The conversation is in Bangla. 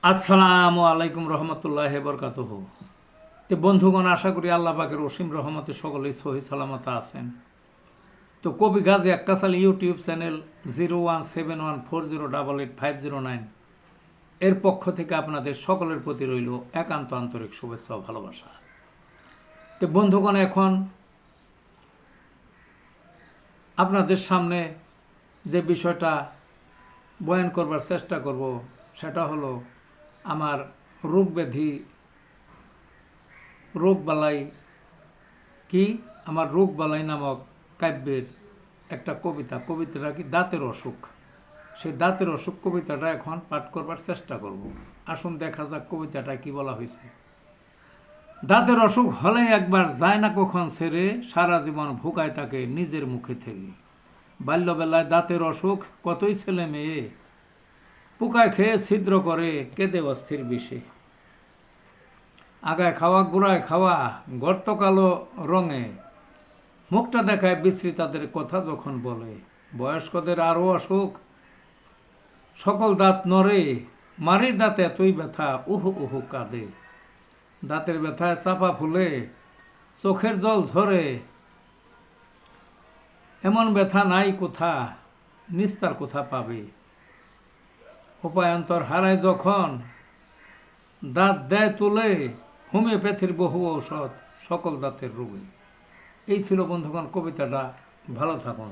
আসসালামু আলাইকুম রহমতুল্লাহ বরকাতুহু। তো বন্ধুগণ, আশা করি আল্লাহ পাকের অসীম রহমতে সকলেই সহি সালামত আছেন। তো কবি গাজী আক্কাস আলী ইউটিউব চ্যানেল 017140885009 এর পক্ষ থেকে আপনাদের সকলের প্রতি রইল একান্ত আন্তরিক শুভেচ্ছা ও ভালোবাসা। তো বন্ধুগণ, এখন আপনাদের সামনে যে বিষয়টা বয়ান করবার চেষ্টা করব সেটা হলো আমার রোগবালাই কি আমার রোগবালাই নামক কাব্যের একটা কবিতাটা কি দাঁতের অসুখ। সেই দাঁতের অসুখ কবিতাটা এখন পাঠ করবার চেষ্টা করব। আসুন দেখা যাক কবিতাটা কি বলা হয়েছে। দাঁতের অসুখ হলে একবার যায় না কখন ছেড়ে, সারা জীবন ভুকায় তাকে নিজের মুখে থেকে। বাল্যবেলায় দাঁতের অসুখ কতই ছেলে মেয়ে, পোকায় খেয়ে ছিদ্র করে কেঁদে অস্থির বিষে। আগায় খাওয়া গোড়ায় খাওয়া গর্ত কালো রঙে, মুখটা দেখায় বিশ্রী তাদের কথা যখন বলে। বয়স্কদের আরও অসুখ, সকল দাঁত নড়ে, মারির দাঁতে এতই ব্যথা উহু উহু কাঁদে। দাঁতের ব্যথায় চাপা ফুলে, চোখের জল ঝরে, এমন ব্যথা নাই কোথা, নিস্তার কোথা পাবে। উপায়ন্তর হারায় যখন, দাঁত দেয় তুলে, হোমিওপ্যাথির বহু ঔষধ সকল দাঁতের রোগে। এই ছিল বন্ধুগণ কবিতাটা। ভালো থাকুন।